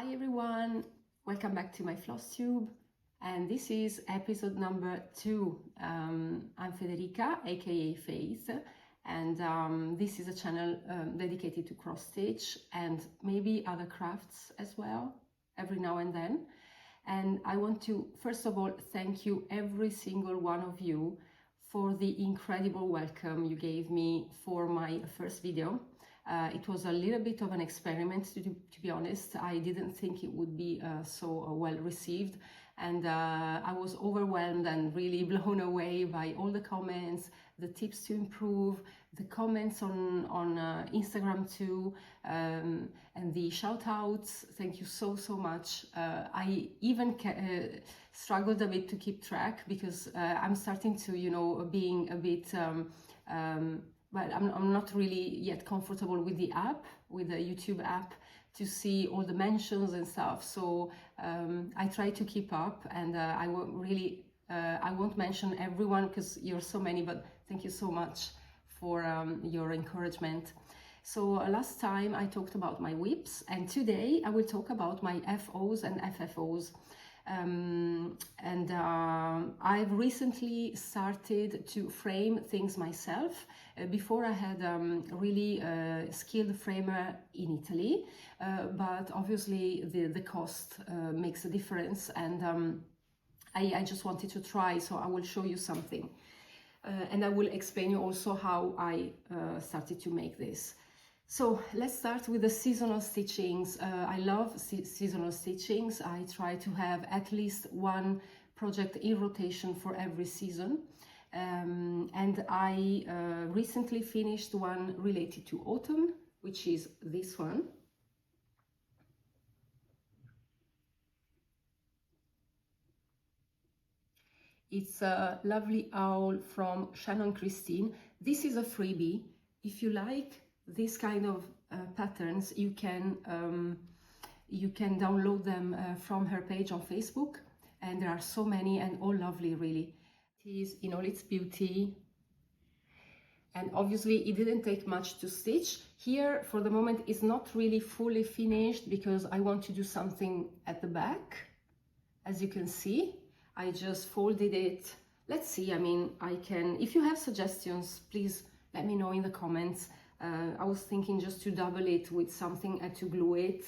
Hi everyone, welcome back to my Flosstube, and this is episode number 2. I'm Federica, aka Faith, and this is a channel dedicated to cross stitch and maybe other crafts as well, every now and then. And I want to first of all thank you, every single one of you, for the incredible welcome you gave me for my first video. It was a little bit of an experiment, to be honest. I didn't think it would be so well received, and I was overwhelmed and really blown away by all the comments, the tips to improve, the comments on Instagram too, and the shout outs. Thank you so much. I even struggled a bit to keep track because I'm starting to, you know, being a bit but I'm not really yet comfortable with the app, with the YouTube app, to see all the mentions and stuff. So I try to keep up, and I won't mention everyone because you're so many, but thank you so much for your encouragement. So last time I talked about my whips, and today I will talk about my FOs and FFOs. I've recently started to frame things myself. Before I had really skilled framer in Italy, but obviously the cost makes a difference, and I just wanted to try, so I will show you something. And I will explain you also how I started to make this. So let's start with the seasonal stitchings. I love seasonal stitchings. I try to have at least one project in rotation for every season. And I recently finished one related to autumn, which is this one. It's a lovely owl from Shannon Christine. This is a freebie. If you like this kind of patterns, you can download them from her page on Facebook, and there are so many and all lovely, really. It is in all its beauty, and obviously it didn't take much to stitch. Here for the moment is not really fully finished because I want to do something at the back. As you can see, I just folded it. Let's see, I mean, I can, if you have suggestions, please let me know in the comments. I was thinking just to double it with something and to glue it,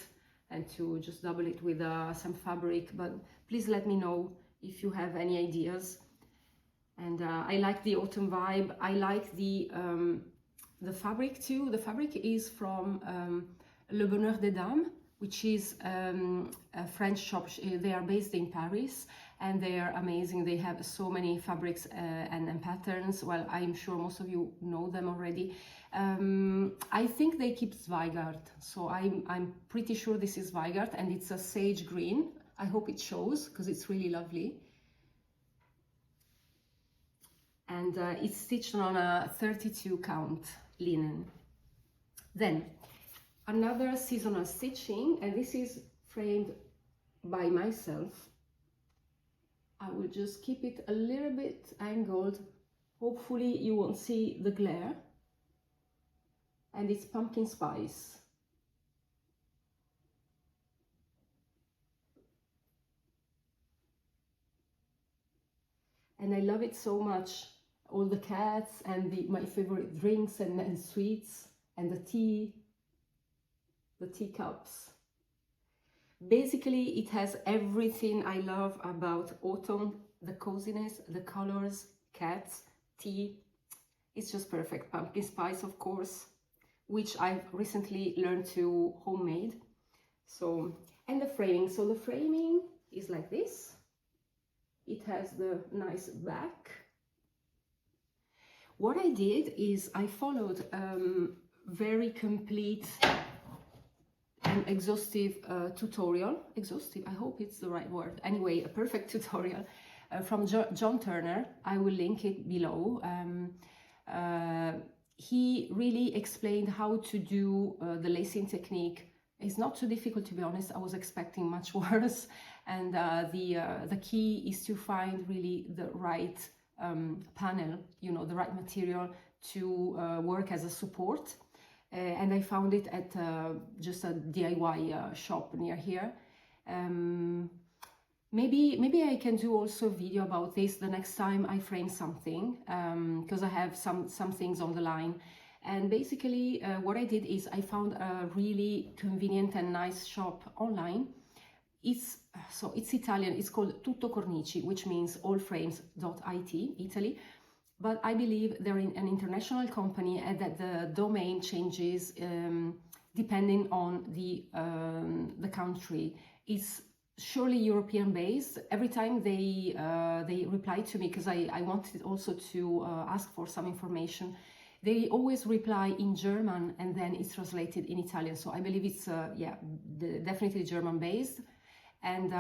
and to just double it with some fabric, but please let me know if you have any ideas. And I like the autumn vibe. I like the fabric too. The fabric is from Le Bonheur des Dames, which is a French shop. They are based in Paris, and they are amazing. They have so many fabrics and patterns. Well, I'm sure most of you know them already. I think they keep Zweigart, so I'm pretty sure this is Zweigart, and it's a sage green. I hope it shows because it's really lovely. And it's stitched on a 32 count linen. Then another seasonal stitching, and this is framed by myself. I will just keep it a little bit angled. Hopefully you won't see the glare. And it's pumpkin spice. And I love it so much. All the cats and my favorite drinks and sweets and the teacups. Basically, it has everything I love about autumn: the coziness, the colors, cats, tea. It's just perfect. Pumpkin spice, of course, which I've recently learned to homemade. So, and the framing. So the framing is like this. It has the nice back. What I did is I followed very complete and exhaustive tutorial. Exhaustive, I hope it's the right word. Anyway, a perfect tutorial from John Turner. I will link it below. He really explained how to do the lacing technique. It's not too difficult, to be honest. I was expecting much worse. And the key is to find really the right panel, you know, the right material to work as a support. And I found it at just a DIY shop near here. Maybe I can do also a video about this the next time I frame something, because I have some things on the line. And basically what I did is I found a really convenient and nice shop online. It's Italian, it's called Tutto Cornici, which means allframes.it, Italy. But I believe they're an international company and that the domain changes depending on the country. It's surely European based. Every time they reply to me, because I wanted also to ask for some information, they always reply in German and then it's translated in Italian. So I believe it's definitely German based. And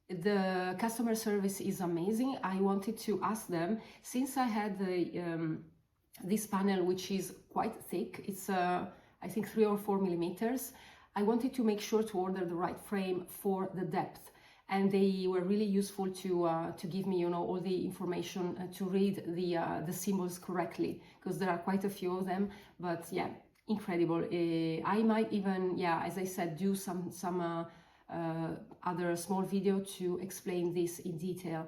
the customer service is amazing. I wanted to ask them, since I had this panel, which is quite thick, it's I think 3 or 4 millimeters. I wanted to make sure to order the right frame for the depth, and they were really useful to give me, you know, all the information to read the symbols correctly, because there are quite a few of them. But yeah, incredible. I might even, yeah, as I said, do some other small video to explain this in detail.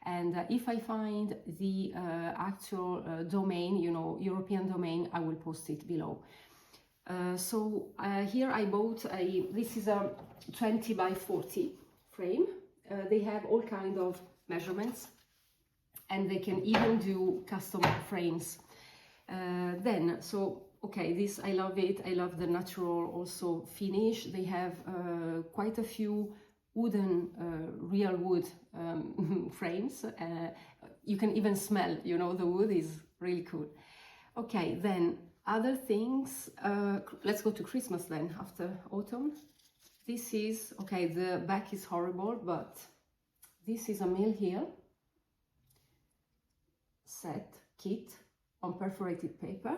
And if I find the actual domain, you know, European domain, I will post it below. So here I bought this is a 20 by 40 frame. They have all kind of measurements and they can even do custom frames. Okay, this, I love it. I love the natural also finish. They have quite a few wooden, real wood frames. You can even smell, you know, the wood is really cool. Okay, then other things, let's go to Christmas then, after autumn. This is, okay, the back is horrible, but this is a Mill Hill set kit on perforated paper.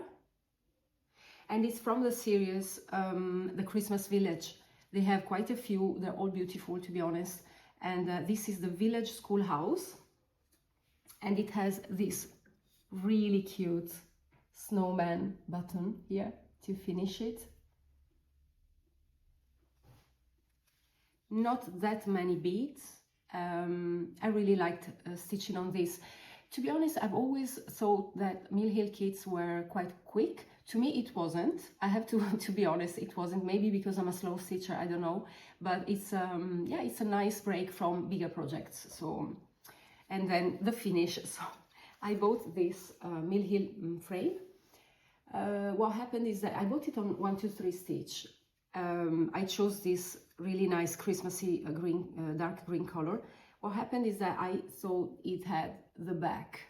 And it's from the series, the Christmas Village. They have quite a few, they're all beautiful to be honest. And this is the Village Schoolhouse. And it has this really cute snowman button here to finish it. Not that many beads. I really liked stitching on this. To be honest, I've always thought that Mill Hill kits were quite quick. To me, it wasn't. I have to be honest, it wasn't. Maybe because I'm a slow stitcher, I don't know. But it's yeah, it's a nice break from bigger projects. So, and then the finish. So, I bought this Mill Hill frame. What happened is that I bought it on 1, 2, 3 stitch. I chose this really nice Christmassy green, dark green color. What happened is that I thought it had the back.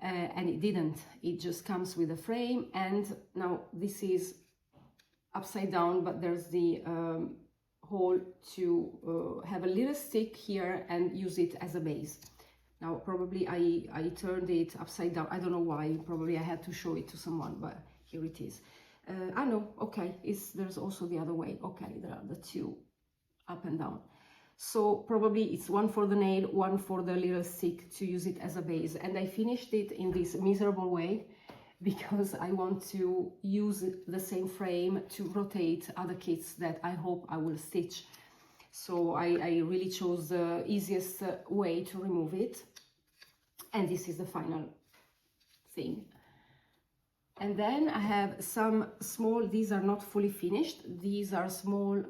And it didn't. It just comes with a frame, and now this is upside down, but there's the hole to have a little stick here and use it as a base. Now probably I turned it upside down. I don't know why. Probably I had to show it to someone, but here it is. I know. Okay, there's also the other way. Okay, there are the two up and down. So probably it's one for the nail, one for the little stick to use it as a base. And I finished it in this miserable way because I want to use the same frame to rotate other kits that I hope I will stitch. So I really chose the easiest way to remove it. And this is the final thing. And then I have some small, these are not fully finished. These are small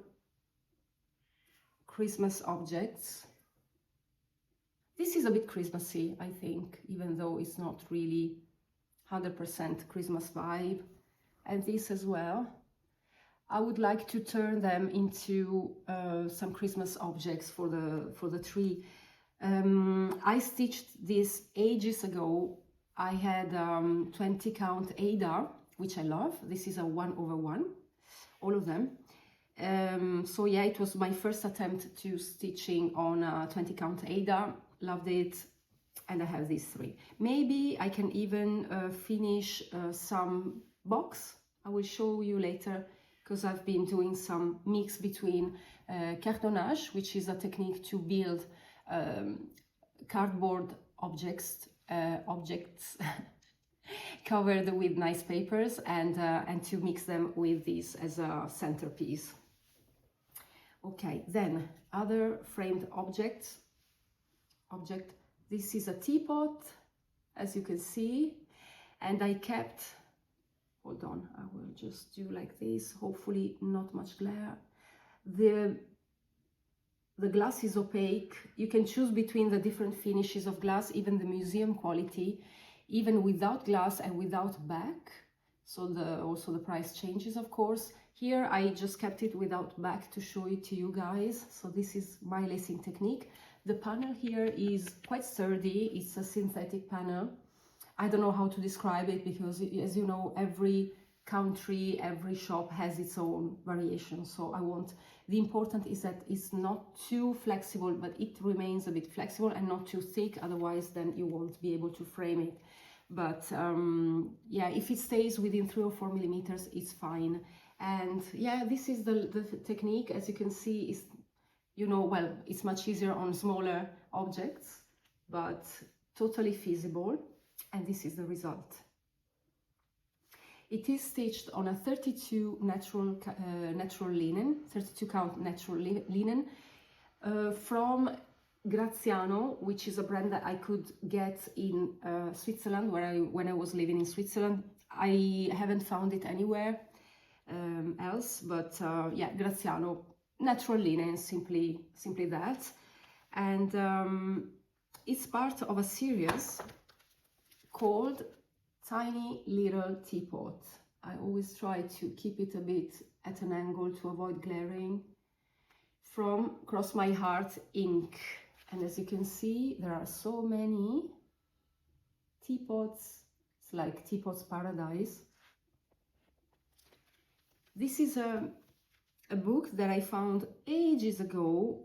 Christmas objects. This is a bit Christmassy, I think, even though it's not really 100% Christmas vibe. And this as well. I would like to turn them into some Christmas objects for the tree. I stitched this ages ago. I had 20 count Ada, which I love. This is a 1/1, all of them. So yeah, it was my first attempt to stitching on 20 count Ada. Loved it, and I have these 3. Maybe I can even finish some box. I will show you later, because I've been doing some mix between Cartonage, which is a technique to build cardboard objects covered with nice papers, and to mix them with this as a centerpiece. Okay, then other framed object. This is a teapot, as you can see, and I kept, hold on, I will just do like this, hopefully not much glare. The glass is opaque. You can choose between the different finishes of glass, even the museum quality, even without glass and without back. So also the price changes, of course. Here I just kept it without back to show it to you guys. So this is my lacing technique. The panel here is quite sturdy. It's a synthetic panel. I don't know how to describe it because, as you know, every country, every shop has its own variation. So the important is that it's not too flexible, but it remains a bit flexible and not too thick. Otherwise, then you won't be able to frame it. But yeah, if it stays within 3 or 4 millimeters, it's fine. And yeah, this is the technique. As you can see, is, you know, well, it's much easier on smaller objects, but totally feasible. And this is the result. It is stitched on a 32 natural linen, 32 count natural linen from Graziano, which is a brand that I could get in Switzerland, when I was living in Switzerland. I haven't found it anywhere else, but yeah, Graziano, natural linen, simply that. And it's part of a series called Tiny Little Teapot. I always try to keep it a bit at an angle to avoid glaring, from Cross My Heart Ink. And as you can see, there are so many teapots. It's like Teapot's Paradise. This is a book that I found ages ago.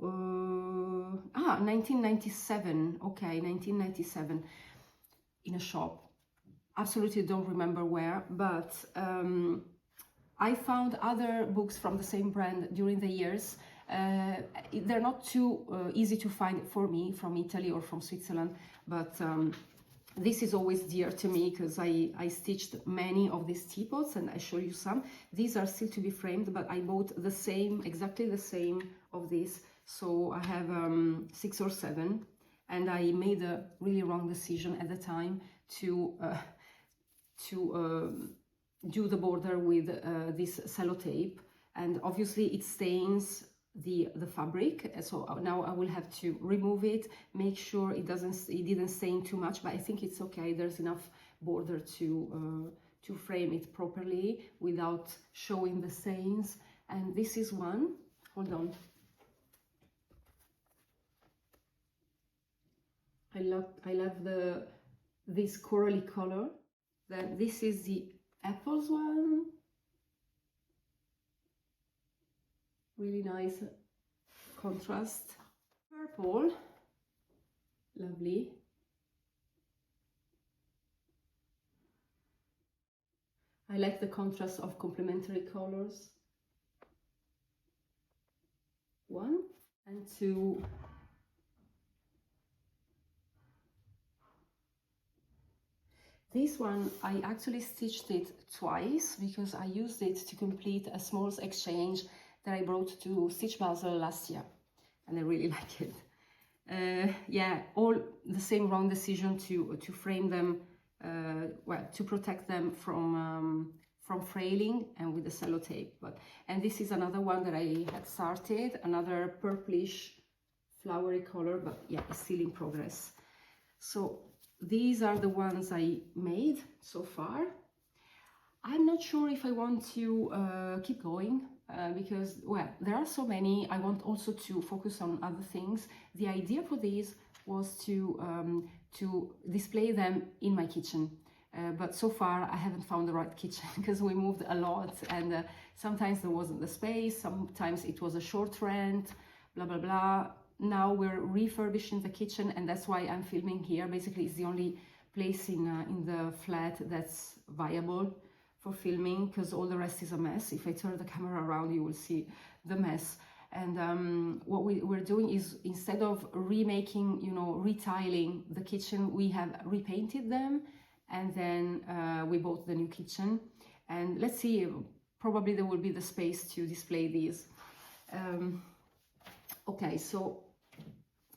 1997. Okay, 1997, in a shop. Absolutely don't remember where, but I found other books from the same brand during the years. They're not too easy to find for me from Italy or from Switzerland, but this is always dear to me because I stitched many of these teapots, and I show you some. These are still to be framed, but I bought the same, exactly the same of this. So I have 6 or 7, and I made a really wrong decision at the time to do the border with this sellotape, and obviously it stains the fabric. So now I will have to remove it, make sure it didn't stain too much, but I think it's okay. There's enough border to frame it properly without showing the stains. And this is one, hold on, I love this corally color. Then this is the apples one. Really nice contrast. Purple, lovely. I like the contrast of complementary colors. 1 and 2. This one, I actually stitched it twice because I used it to complete a smalls exchange that I brought to Stitch Basel last year, and I really like it. Yeah, all the same wrong decision to frame them, well, to protect them from frailing and with the sellotape. And this is another one that I had started, another purplish flowery color, but yeah, it's still in progress. So these are the ones I made so far. I'm not sure if I want to keep going because, well, there are so many. I want also to focus on other things. The idea for these was to display them in my kitchen. But so far I haven't found the right kitchen because we moved a lot, and sometimes there wasn't the space, sometimes it was a short rent, blah, blah, blah. Now we're refurbishing the kitchen, and that's why I'm filming here. Basically, it's the only place in the flat that's viable for filming, because all the rest is a mess. If I turn the camera around, you will see the mess. And what we're doing is, instead of remaking, you know, retiling the kitchen, we have repainted them, and then we bought the new kitchen. And let's see, probably there will be the space to display these. Okay, so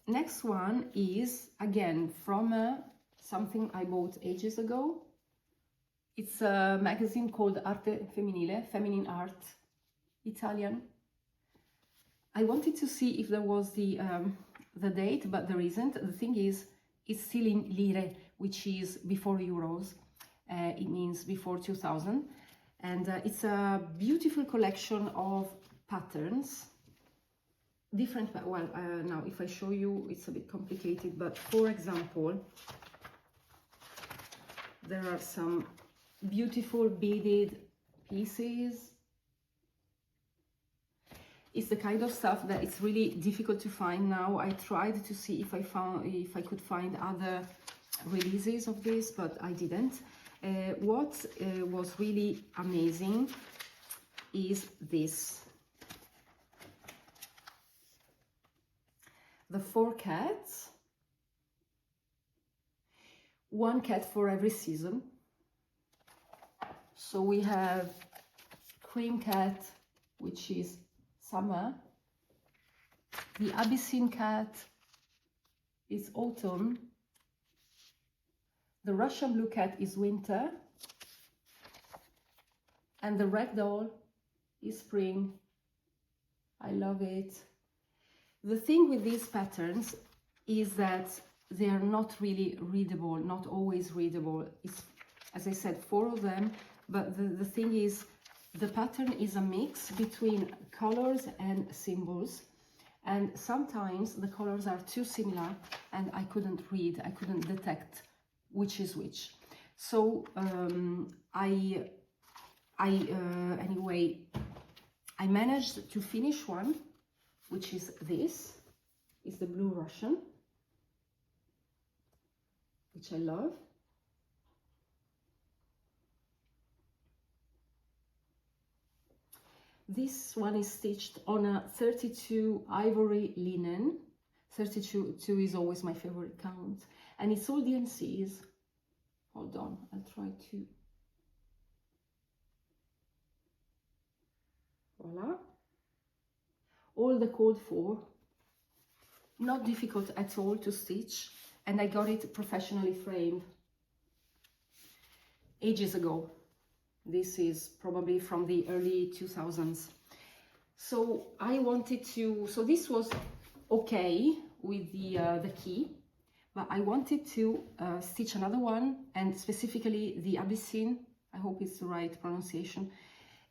next one is again from something I bought ages ago. It's a magazine called Arte Femminile, Feminine Art, Italian. I wanted to see if there was the date, but there isn't. The thing is, it's still in lire, which is before euros. It means before 2000. And it's a beautiful collection of patterns. Different, well, now if I show you, it's a bit complicated, but for example, there are some beautiful beaded pieces. It's the kind of stuff that it's really difficult to find now. I tried to see if I could find other releases of this, but I didn't. What was really amazing is this. The 4 cats. 1 cat for every season. So we have Cream Cat, which is summer. The Abyssine Cat is autumn. The Russian Blue Cat is winter. And the Ragdoll is spring. I love it. The thing with these patterns is that they are not really readable, not always readable. It's, as I said, 4 of them, but the thing is, the pattern is a mix between colors and symbols, and sometimes the colors are too similar and I couldn't read, I couldn't detect which is which. So anyway, I managed to finish one, which is this, is the Blue Russian, which I love. This one is stitched on a 32 ivory linen. 32 is always my favorite count. And it's all DNCs. Hold on, I'll try to. Voila. All the code for. Not difficult at all to stitch. And I got it professionally framed ages ago. This is probably from the early 2000s. So I wanted to, so this was okay with the key, but I wanted to stitch another one, and specifically the Abyssine. I hope it's the right pronunciation.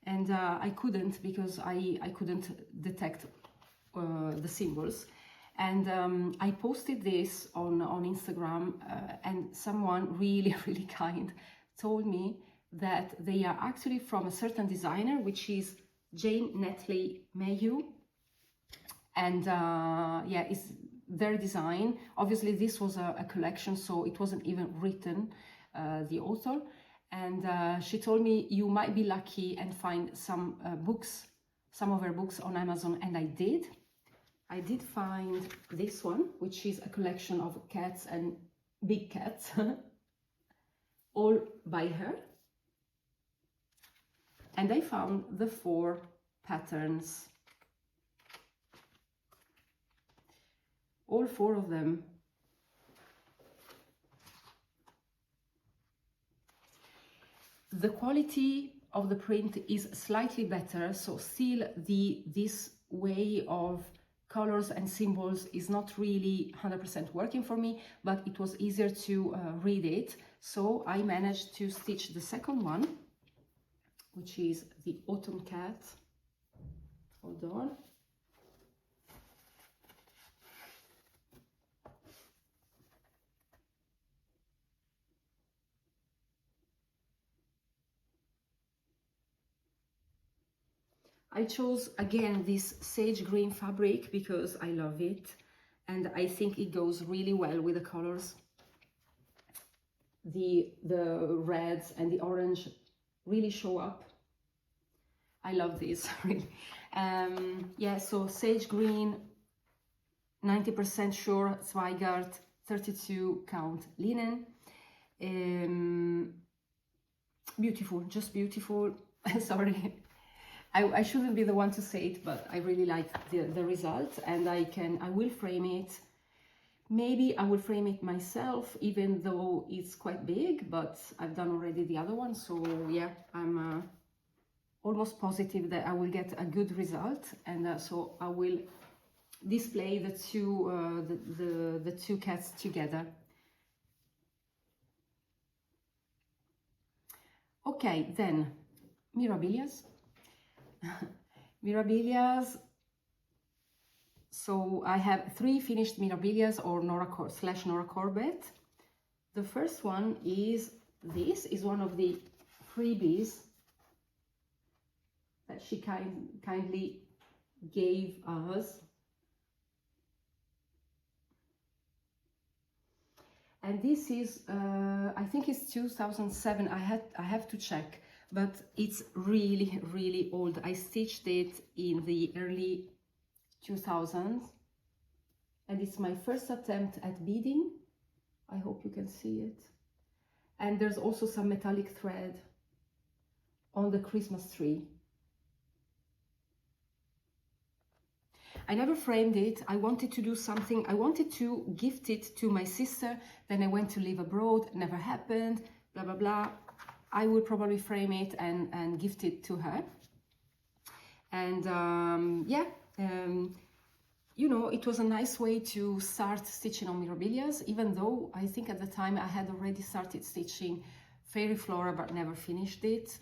And I couldn't, because I couldn't detect the symbols. And I posted this on Instagram, and someone really, really kind told me that they are actually from a certain designer, which is Jane Netley Mayhew. And yeah, it's their design. Obviously, this was a collection, so it wasn't even written, the author. And she told me you might be lucky and find some books, some of her books on Amazon, and I did. I did find this one, which is a collection of cats and big cats, all by her. And I found the 4 patterns, all 4 of them. The quality of the print is slightly better, so still this way of colors and symbols is not really 100% working for me, but it was easier to read it. So I managed to stitch the second one, which is the Autumn Cat. Hold on. I chose again this sage green fabric because I love it, and I think it goes really well with the colors. The reds and the orange really show up. I love this, really. Yeah, so sage green, 90% sure Zweigart, 32 count linen. Beautiful, just beautiful. Sorry. I shouldn't be the one to say it, but I really like the result, and I will frame it. Maybe I will frame it myself, even though it's quite big, but I've done already the other one. So yeah, I'm almost positive that I will get a good result, and so I will display the two cats together. Okay, then Mirabilias. Mirabilias. So I have 3 finished Mirabilias, or Nora Corbett. The first one is this, is one of the freebies that she kindly gave us. And this is, I think it's 2007, I have to check, but it's really, really old. I stitched it in the early 2000s, and it's my first attempt at beading. I hope you can see it. And there's also some metallic thread on the Christmas tree. I never framed it. I wanted to do something. I wanted to gift it to my sister. Then I went to live abroad. Never happened. Blah, blah, blah. I would probably frame it and gift it to her. And yeah, you know, it was a nice way to start stitching on Mirabilias, even though I think at the time I had already started stitching Fairy Flora, but never finished it.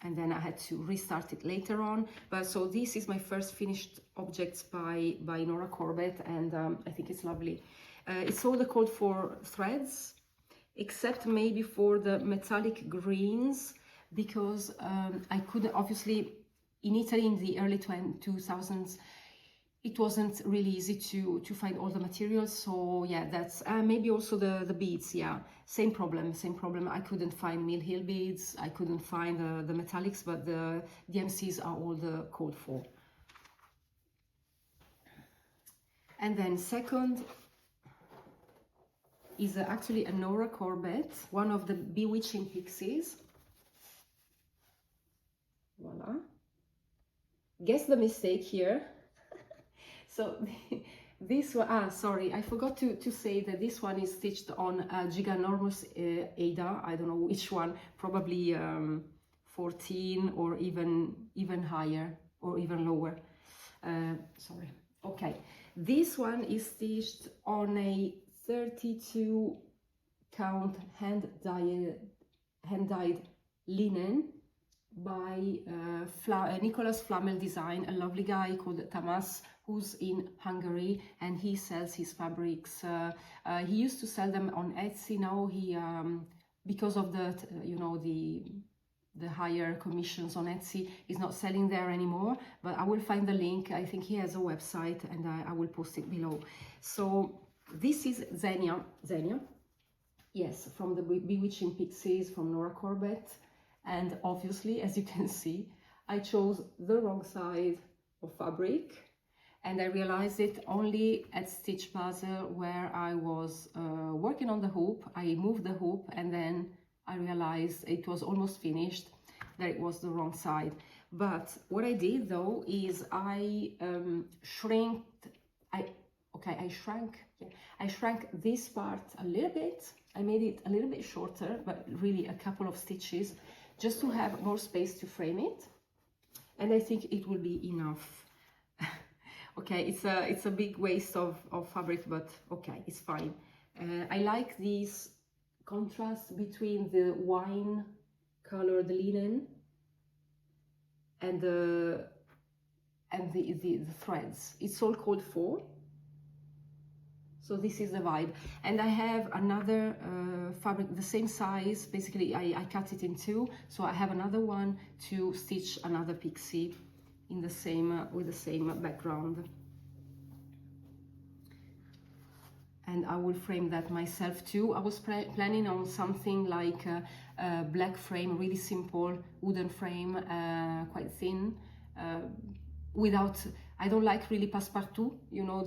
And then I had to restart it later on. But so this is my first finished objects by Nora Corbett, and I think it's lovely. It's all the called for threads, except maybe for the metallic greens, because I couldn't, obviously, in Italy in the early 2000s, it wasn't really easy to find all the materials. So yeah, that's maybe also the beads. Yeah, same problem. I couldn't find Mill Hill beads. I couldn't find the metallics, but the DMCs are all the called for. And then second is actually a Nora Corbett, one of the Bewitching Pixies. Voila. Guess the mistake here. So this one, sorry, I forgot to say that this one is stitched on Giganormous Ada. I don't know which one, probably 14 or even higher or even lower. Sorry. Okay, this one is stitched on a 32 count hand-dyed linen by Nicholas Flamel Design, a lovely guy called Tamas, who's in Hungary, and he sells his fabrics. He used to sell them on Etsy. Now he, because of the, you know, the higher commissions on Etsy, is not selling there anymore, but I will find the link. I think he has a website, and I will post it below. So this is Xenia, yes, from the Bewitching Pixies, from Nora Corbett. And obviously, as you can see, I chose the wrong side of fabric, and I realized it only at Stitch Basel, where I was working on the hoop. I moved the hoop, and then I realized it was almost finished, that it was the wrong side. But what I did though is I shrank this part a little bit. I made it a little bit shorter, but really a couple of stitches, just to have more space to frame it, and I think it will be enough. Okay, it's a big waste of fabric, but okay, it's fine. I like these contrasts between the wine colored linen and the threads. It's all called for. So this is the vibe. And I have another fabric, the same size. Basically, I cut it in two. So I have another one to stitch another pixie in the same, with the same background. And I will frame that myself too. I was planning on something like a black frame, really simple wooden frame, quite thin, without, I don't like really passepartout, you know,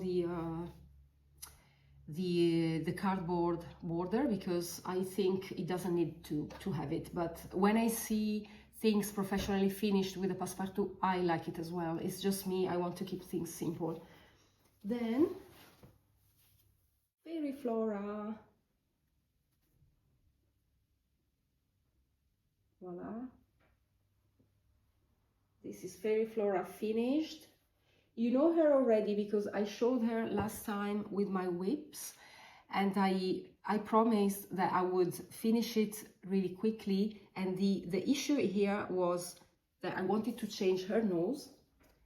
the cardboard border, because I think it doesn't need to have it. But when I see things professionally finished with a passepartout, I like it as well. It's just me, I want to keep things simple. Then, Fairy Flora. Voila. This is Fairy Flora finished. You know her already because I showed her last time with my whips, and I promised that I would finish it really quickly, and the issue here was that I wanted to change her nose,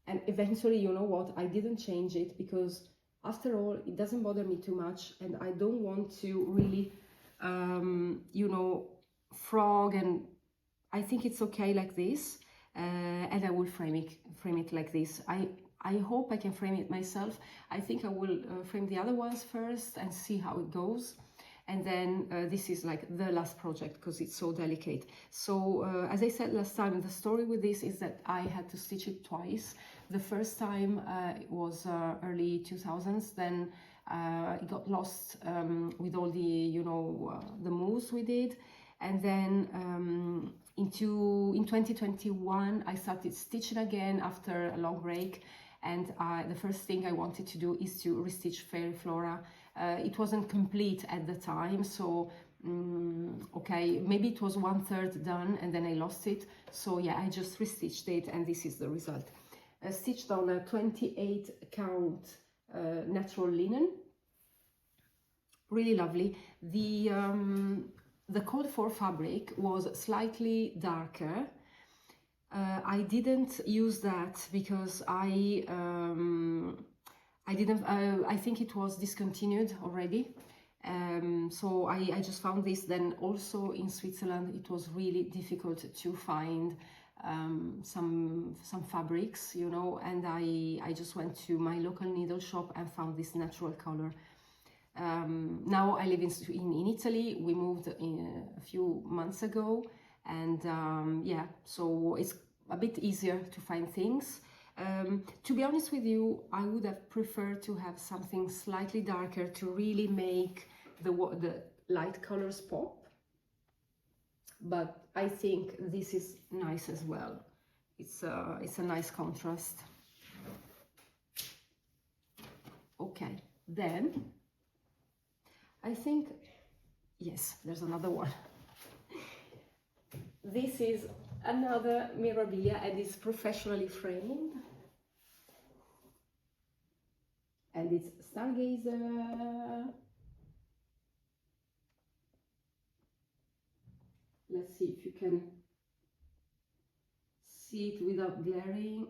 and eventually, you know what, I didn't change it because after all it doesn't bother me too much, and I don't want to really you know, frog, and I think it's okay like this, and I will frame it like this. I hope I can frame it myself. I think I will frame the other ones first and see how it goes. And then this is like the last project because it's so delicate. So as I said last time, the story with this is that I had to stitch it twice. The first time it was early 2000s, then it got lost with all the, you know, the moves we did. And then in 2021, I started stitching again after a long break. And the first thing I wanted to do is to restitch Fairy Flora. It wasn't complete at the time, so okay, maybe it was 1/3 done and then I lost it. So yeah, I just restitched it and this is the result. Stitched on a 28 count natural linen. Really lovely. The called for fabric was slightly darker. I didn't use that because I think it was discontinued already. So I just found this. Then also in Switzerland, it was really difficult to find some fabrics, you know, and I just went to my local needle shop and found this natural color. Now I live in Italy. We moved in a few months ago, and yeah, so it's a bit easier to find things. To be honest with you, I would have preferred to have something slightly darker to really make the light colors pop, but I think this is nice as well. It's a nice contrast. Okay, then I think, yes, there's another one. This is another Mirabilia and it's professionally framed. And it's Stargazer. Let's see if you can see it without glaring.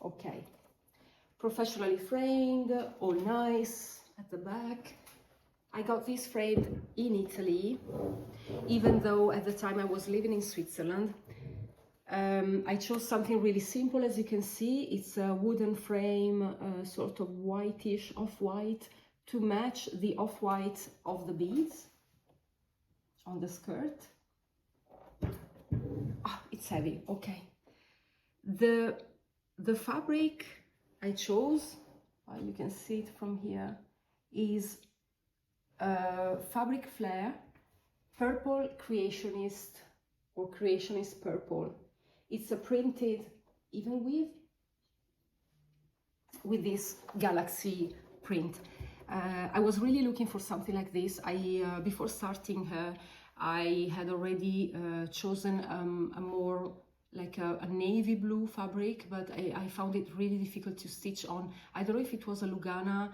Okay. Professionally framed, all nice at the back. I got this framed in Italy, even though at the time I was living in Switzerland. I chose something really simple, as you can see. It's a wooden frame, sort of whitish, off-white, to match the off-white of the beads on the skirt. Ah, it's heavy, okay. The fabric I chose, you can see it from here, is Fabric Flare Purple Creationist or Creationist Purple. It's a printed even with this galaxy print. I was really looking for something like this. Before starting her, I had already chosen a more like a navy blue fabric, but I found it really difficult to stitch on. I don't know if it was a Lugana,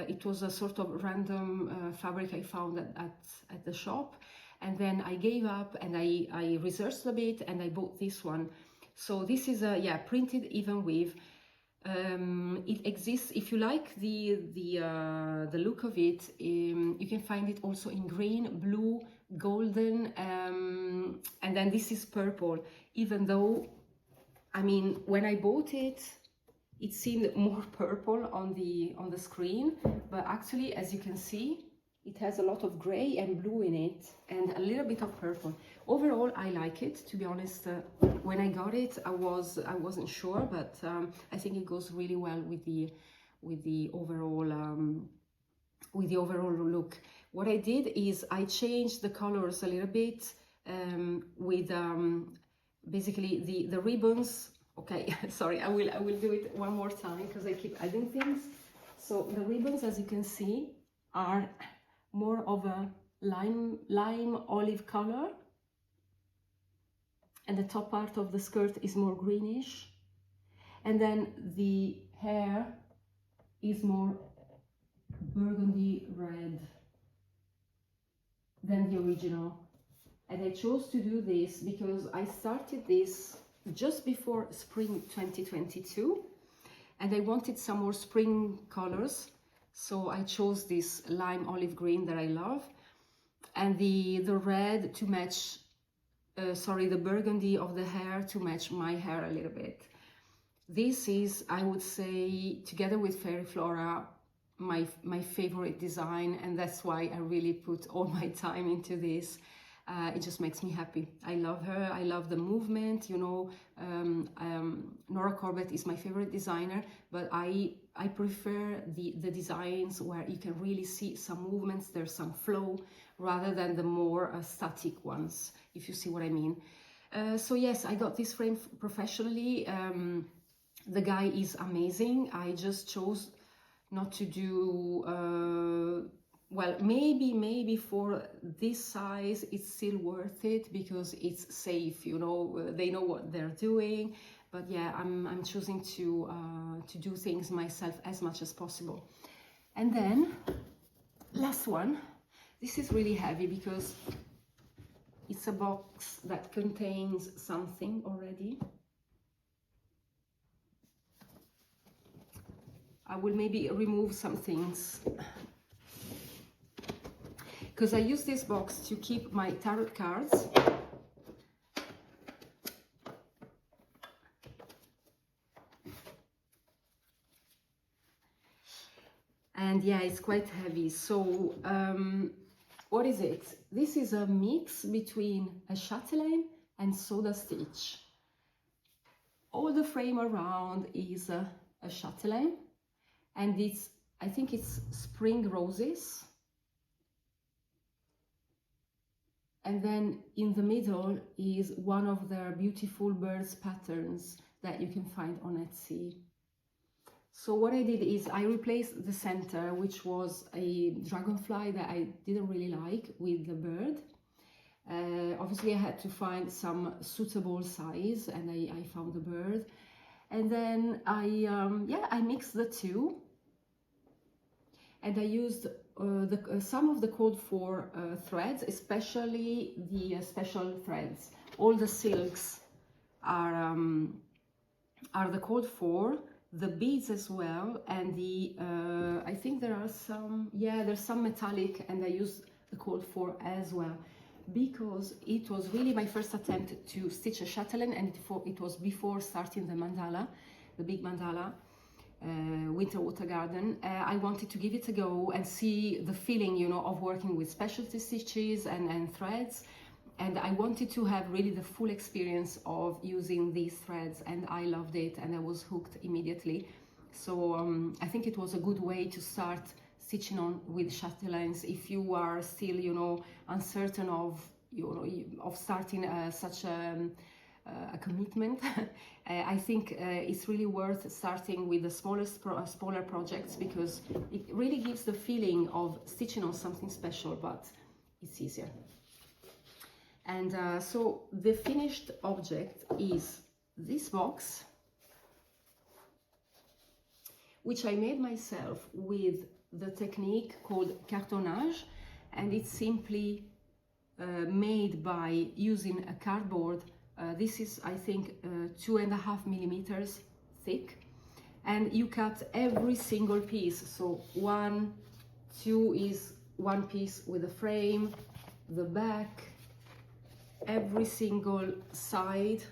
it was a sort of random fabric I found at the shop, and then I gave up and I researched a bit and I bought this one. So this is a, yeah, printed even weave. It exists, if you like the look of it, you can find it also in green, blue, golden, and then this is purple, even though, I mean, when I bought it, it seemed more purple on the screen, but actually, as you can see, it has a lot of gray and blue in it and a little bit of purple. Overall, I like it, to be honest. When I got it, I wasn't sure, but I think it goes really well with with the overall look. What I did is I changed the colors a little bit with basically the ribbons. Okay, sorry, I will do it one more time because I keep adding things. So the ribbons, as you can see, are more of a lime olive color, and the top part of the skirt is more greenish, and then the hair is more burgundy red than the original. And I chose to do this because I started this just before spring 2022, and I wanted some more spring colors, so I chose this lime olive green that I love, and the red to match the burgundy of the hair to match my hair a little bit. This is, I would say, together with Fairy Flora, my favorite design, and that's why I really put all my time into this. It just makes me happy. I love her. I love the movement. You know, Nora Corbett is my favorite designer, but I prefer the designs where you can really see some movements, there's some flow, rather than the more static ones, if you see what I mean. So yes, I got this frame professionally. The guy is amazing. I just chose not to do well, maybe for this size it's still worth it because it's safe, you know, they know what they're doing. But yeah, I'm choosing to do things myself as much as possible. And then last one, this is really heavy because it's a box that contains something already. I will maybe remove some things, because I use this box to keep my tarot cards. And yeah, it's quite heavy. So what is it? This is a mix between a chatelaine and soda stitch. All the frame around is a chatelaine, and I think it's spring roses. And then in the middle is one of their beautiful birds patterns that you can find on Etsy. So what I did is I replaced the center, which was a dragonfly that I didn't really like, with the bird. Obviously I had to find some suitable size, and I found the bird. And then I mixed the two, and I used some of the code for threads, especially the special threads. All the silks are the code for, the beads as well, and the I think there are some, yeah, there's some metallic, and I used the code for as well, because it was really my first attempt to stitch a chatelaine, and it was before starting the mandala, the big mandala. Winter Water Garden. I wanted to give it a go and see the feeling, you know, of working with specialty stitches and threads, and I wanted to have really the full experience of using these threads, and I loved it, and I was hooked immediately. So I think it was a good way to start stitching on with chatelaines if you are still, you know, uncertain of, you know, of starting such a commitment. I think it's really worth starting with the smaller projects, because it really gives the feeling of stitching on something special, but it's easier. And so the finished object is this box, which I made myself with the technique called Cartonage, and it's simply made by using a cardboard. This is, I think, 2.5 millimeters thick, and you cut every single piece. So 1, 2 is one piece with the frame, the back, every single side,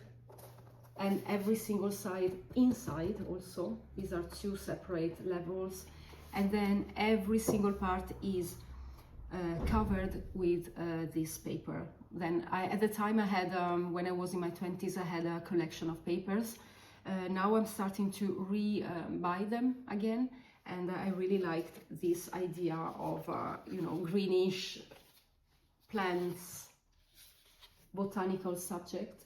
and every single side inside also. These are two separate levels, and then every single part is covered with this paper. Then at the time I had, when I was in my 20s, I had a collection of papers. Now I'm starting to buy them again, and I really liked this idea of, you know, greenish plants, botanical subject.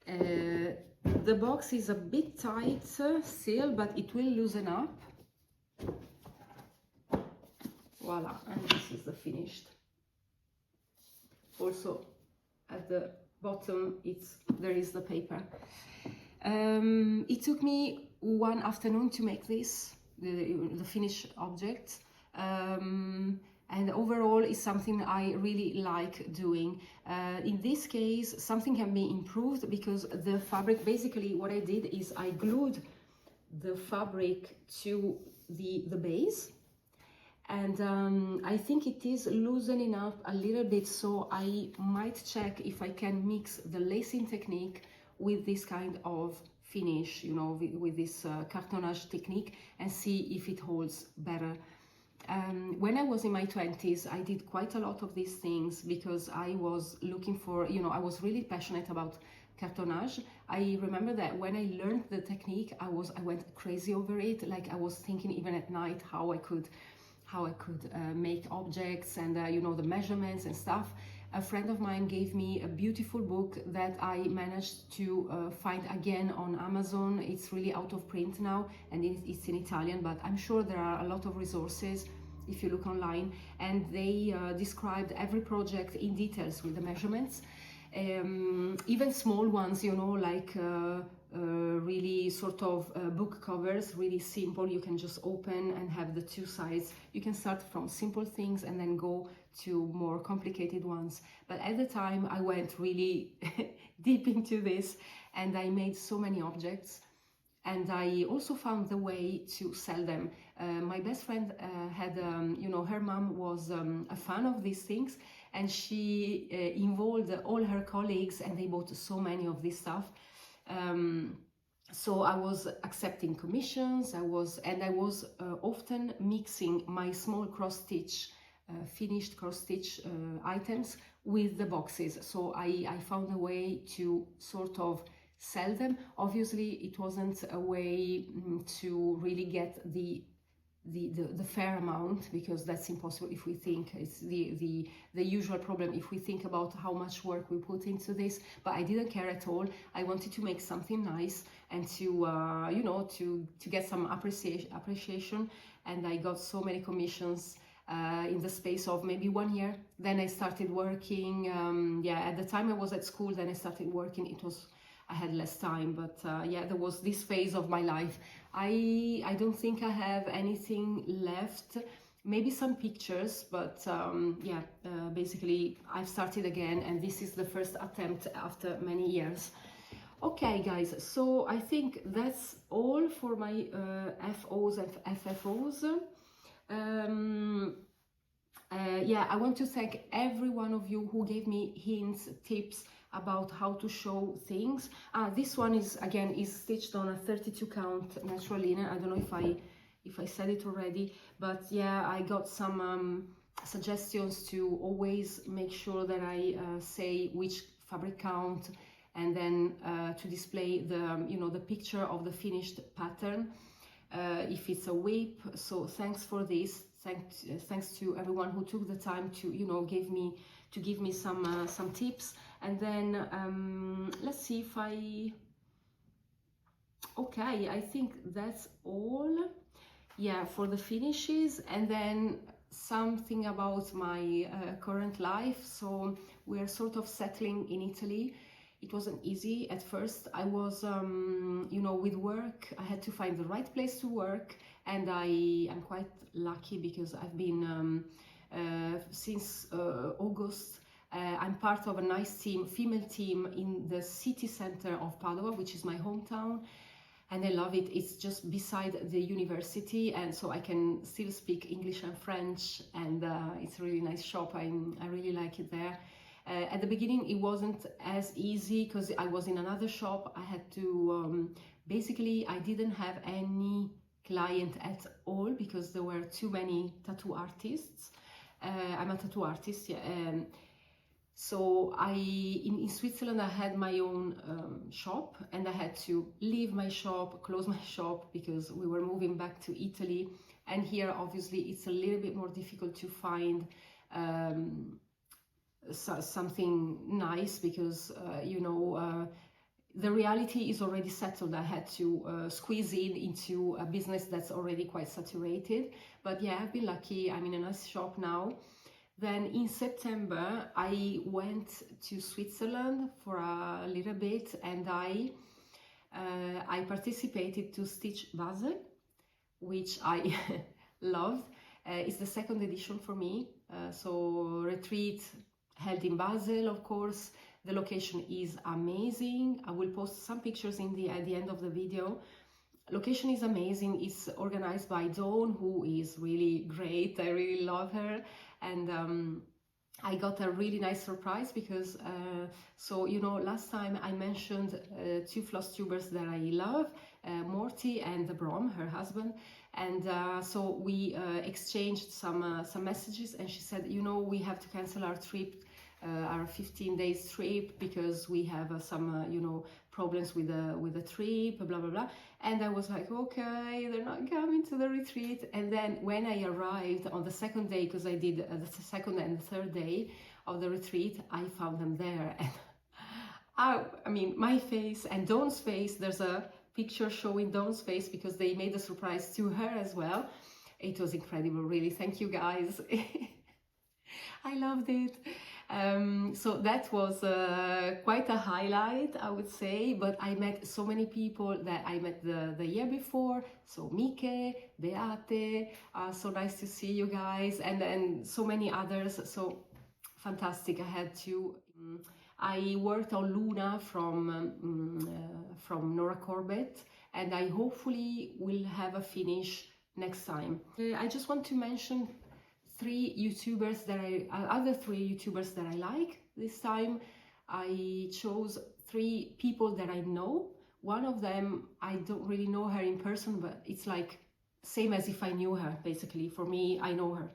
The box is a bit tight still, but it will loosen up. Voila, and this is the finished. Also at the bottom there is the paper. It took me one afternoon to make this, the finished object, and overall it's something I really like doing. In this case, something can be improved because the fabric, basically what I did is I glued the fabric to the base, and I think it is loosening up a little bit, so I might check if I can mix the lacing technique with this kind of finish, you know, with this cartonage technique, and see if it holds better. When I was in my 20s, I did quite a lot of these things because I was looking for, you know, I was really passionate about cartonage. I remember that when I learned the technique, I went crazy over it. Like, I was thinking even at night how I could make objects, and you know, the measurements and stuff. A friend of mine gave me a beautiful book that I managed to find again on Amazon. It's really out of print now, and it's in Italian, but I'm sure there are a lot of resources if you look online, and they described every project in details with the measurements, even small ones, you know, like really sort of book covers, really simple. You can just open and have the two sides. You can start from simple things and then go to more complicated ones. But at the time I went really deep into this, and I made so many objects, and I also found the way to sell them. My best friend had, you know, her mom was a fan of these things, and she involved all her colleagues, and they bought so many of this stuff. So I was accepting commissions, I was often mixing my small cross-stitch, finished cross-stitch items with the boxes. So I found a way to sort of sell them. Obviously, it wasn't a way to really get the fair amount, because that's impossible if we think it's the usual problem if we think about how much work we put into this. But I didn't care at all. I wanted to make something nice and to you know, to get some appreciation, and I got so many commissions in the space of maybe 1 year. Then I started working, yeah, at the time I was at school, then I started working. I had less time, but yeah, there was this phase of my life. I don't think I have anything left, maybe some pictures, but yeah, basically I've started again, and this is the first attempt after many years. Okay guys, so I think that's all for my FOs and FFOs. Yeah, I want to thank every one of you who gave me hints, tips about how to show things. This one is stitched on a 32 count natural linen. I don't know if I said it already, but yeah, I got some suggestions to always make sure that I say which fabric count, and then to display the, you know, the picture of the finished pattern if it's a whip. So thanks for this. Thanks to everyone who took the time to, you know, give me some tips. And then let's see if okay, I think that's all, yeah, for the finishes. And then something about my current life. So we are sort of settling in Italy. It wasn't easy at first. I was, you know, with work, I had to find the right place to work, and I'm quite lucky because I've been since August. I'm part of a nice team, female team, in the city center of Padua, which is my hometown, and I love it. It's just beside the university, and so I can still speak English and French, and it's a really nice shop. I really like it there. At the beginning it wasn't as easy because I was in another shop. I had to basically, I didn't have any client at all because there were too many tattoo artists. I'm a tattoo artist, yeah, So in Switzerland, I had my own shop, and I had to leave my shop, close my shop, because we were moving back to Italy. And here, obviously, it's a little bit more difficult to find something nice, because the reality is already settled. I had to squeeze into a business that's already quite saturated. But yeah, I've been lucky. I'm in a nice shop now. Then in September, I went to Switzerland for a little bit, and I participated to Stitch Basel, which I loved. It's the second edition for me. So retreat held in Basel, of course. The location is amazing. I will post some pictures at the end of the video. Location is amazing. It's organized by Dawn, who is really great. I really love her. And I got a really nice surprise, because last time I mentioned two floss tubers that I love, Morty and Brom, her husband. And so we exchanged some messages, and she said, we have to cancel our trip, our 15 days trip, because we have some problems with the trip, blah blah blah. And I was like, okay, they're not coming to the retreat. And then when I arrived on the second day, because I did the second and the third day of the retreat, I found them there. And I mean, my face and Dawn's face, there's a picture showing Dawn's face, because they made a surprise to her as well. It was incredible, really. Thank you guys. I loved it. So that was quite a highlight, I would say. But I met so many people that I met the year before. So Mieke, Beate, so nice to see you guys, and then so many others. So fantastic. I worked on Luna from Nora Corbett, and I hopefully will have a finish next time. I just want to mention other three YouTubers that I like. This time I chose 3 people that I know. One of them, I don't really know her in person, but it's like same as if I knew her, basically. For me, I know her.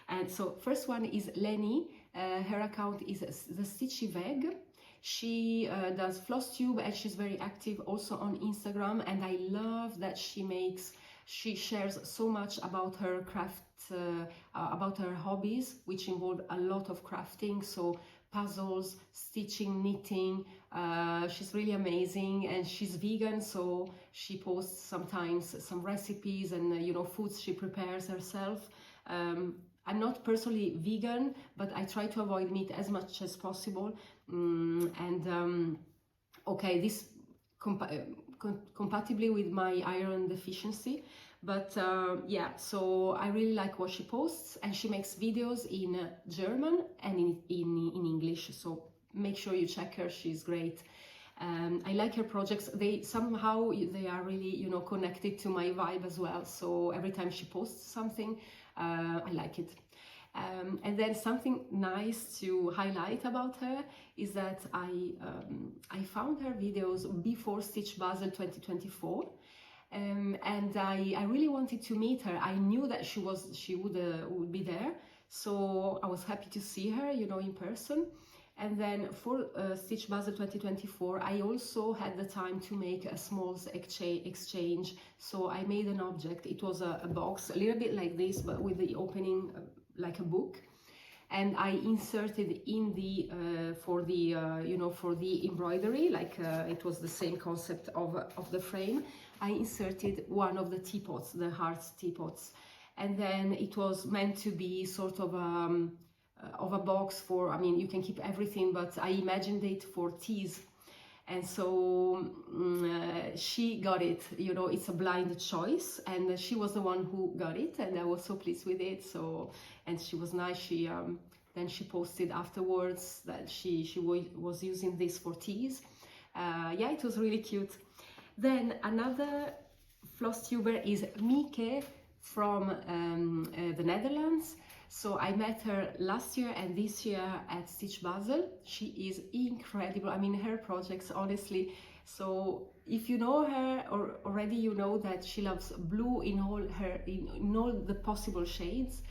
And so first one is Leni. Her account is the Stitchy Veg. She does Flosstube, and she's very active also on Instagram, and I love that she shares so much about her craft, about her hobbies, which involve a lot of crafting, so puzzles, stitching, knitting. She's really amazing, and she's vegan, so she posts sometimes some recipes and foods she prepares herself. I'm not personally vegan, but I try to avoid meat as much as possible. Okay, this compatibly with my iron deficiency. But yeah, so I really like what she posts, and she makes videos in German and in English, so make sure you check her. She's great. I like her projects. They are really connected to my vibe as well, so every time she posts something, I like it. And then something nice to highlight about her is that I found her videos before Stitch Basel 2024, and I really wanted to meet her. I knew that she would be there, so I was happy to see her, in person. And then for Stitch Basel 2024, I also had the time to make a small exchange. So I made an object. It was a box, a little bit like this, but with the opening like a book. And I inserted in the for the embroidery, like it was the same concept of the frame. I inserted one of the teapots, the hearts teapots, and then it was meant to be sort of a box for, I mean, you can keep everything, but I imagined it for teas. And so she got it, it's a blind choice, and she was the one who got it, and I was so pleased with it. So, and she was nice. She then she posted afterwards that she was using this for teas. Yeah, it was really cute. Then another floss tuber is Mieke from the Netherlands. So I met her last year and this year at Stitch Basel. She is incredible. I mean, her projects, honestly. So if you know her already, you know that she loves blue in all the possible shades.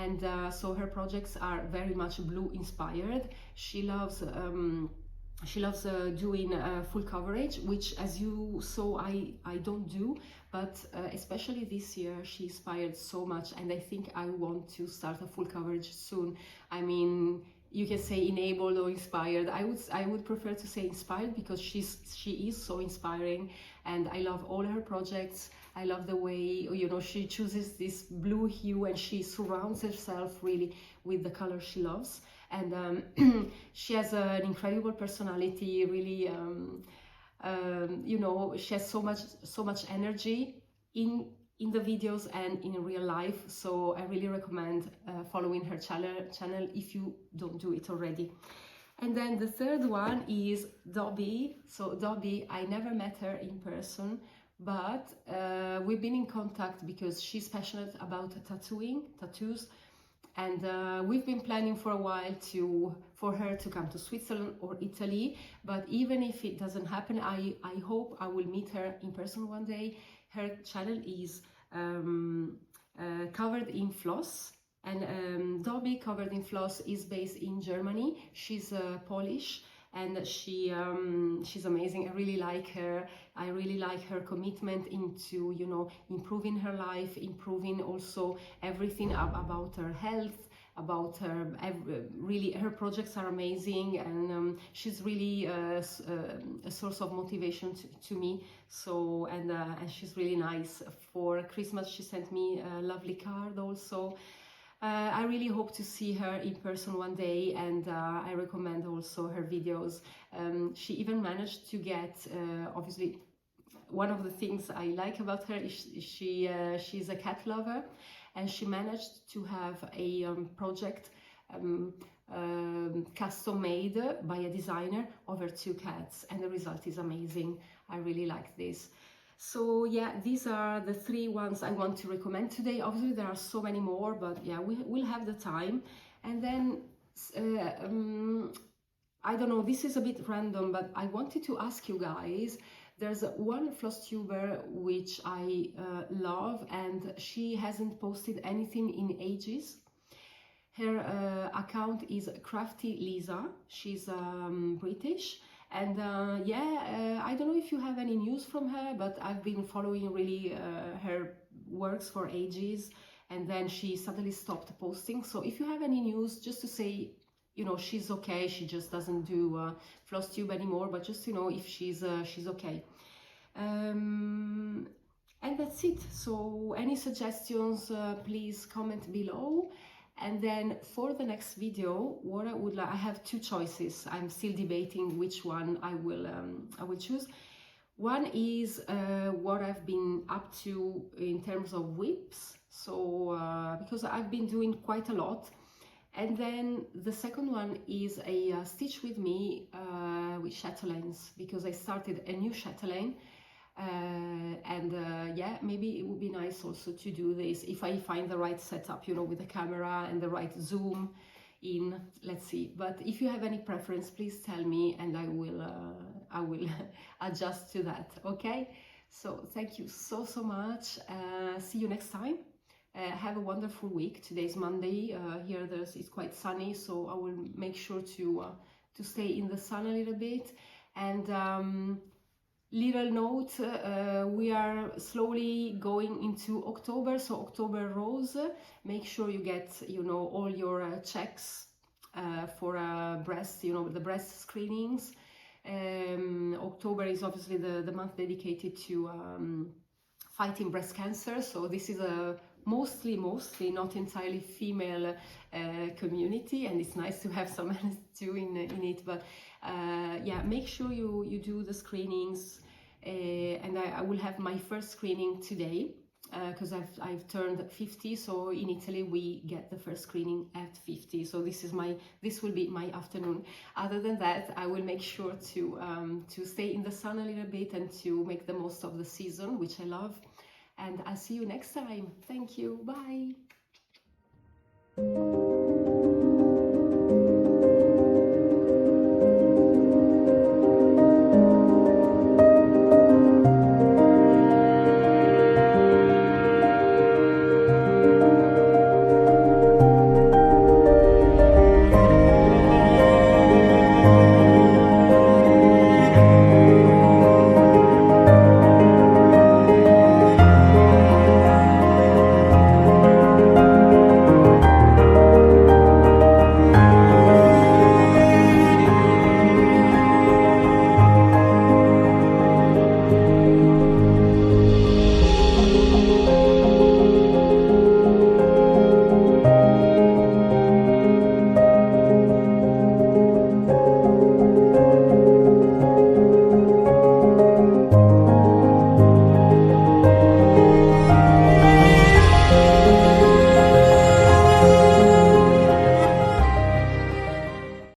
and so her projects are very much blue inspired. She loves doing full coverage, which, as you saw, I don't do, but especially this year she inspired so much, and I think I want to start a full coverage soon. I mean, you can say enabled or inspired. I would prefer to say inspired, because she is so inspiring, and I love all her projects. I love the way, you know, she chooses this blue hue and she surrounds herself really with the color she loves. And she has an incredible personality, really. You know, she has so much energy in the videos and in real life. So I really recommend following her channel if you don't do it already. And then the third one is Dobby. So Dobby, I never met her in person, but we've been in contact because she's passionate about tattoos, and we've been planning for a while for her to come to Switzerland or Italy. But even if it doesn't happen, I hope I will meet her in person one day. Her channel is Covered in Floss, and Dobby Covered in Floss is based in Germany. She's Polish, and she's amazing. I really like her. I really like her commitment into, you know, improving her life, improving also everything about her health, about her, really her projects are amazing, and she's really a source of motivation to me. So, and she's really nice. For Christmas she sent me a lovely card also. I really hope to see her in person one day, and I recommend also her videos. She even managed to get, obviously, one of the things I like about her is she's a cat lover, and she managed to have a project custom made by a designer of her 2 cats, and the result is amazing. I really like this. So yeah, these are the 3 ones I want to recommend today. Obviously there are so many more, but yeah, we'll have the time. And then I don't know, this is a bit random, but I wanted to ask you guys. There's one Flosstuber which I love, and she hasn't posted anything in ages. Her account is Crafty Lisa. She's British, and yeah, I don't know if you have any news from her, but I've been following really her works for ages, and then she suddenly stopped posting. So if you have any news, just to say, you know, she's okay, she just doesn't do Flosstube anymore, but just to know if she's okay. And that's it. So any suggestions, please comment below. And then for the next video, what I would like, I have 2 choices. I'm still debating which one I will choose. One is what I've been up to in terms of whips, so because I've been doing quite a lot. And then the second one is a stitch with me with chatelaines, because I started a new chatelaine. Yeah, maybe it would be nice also to do this if I find the right setup, you know, with the camera and the right zoom in. Let's see. But if you have any preference, please tell me, and I will adjust to that. Okay, so thank you so much. See you next time. Have a wonderful week. Today's Monday. Here it's quite sunny, so I will make sure to stay in the sun a little bit. And little note, we are slowly going into October, so October Rose. Make sure you get, you know, all your checks for breast, you know, the breast screenings. October is obviously the month dedicated to fighting breast cancer, so this is a mostly not entirely female community, and it's nice to have some men too in it. But yeah, make sure you do the screenings, and I will have my first screening today, because I've turned 50. So in Italy we get the first screening at 50. So this will be my afternoon. Other than that, I will make sure to stay in the sun a little bit and to make the most of the season, which I love. And I'll see you next time. Thank you. Bye.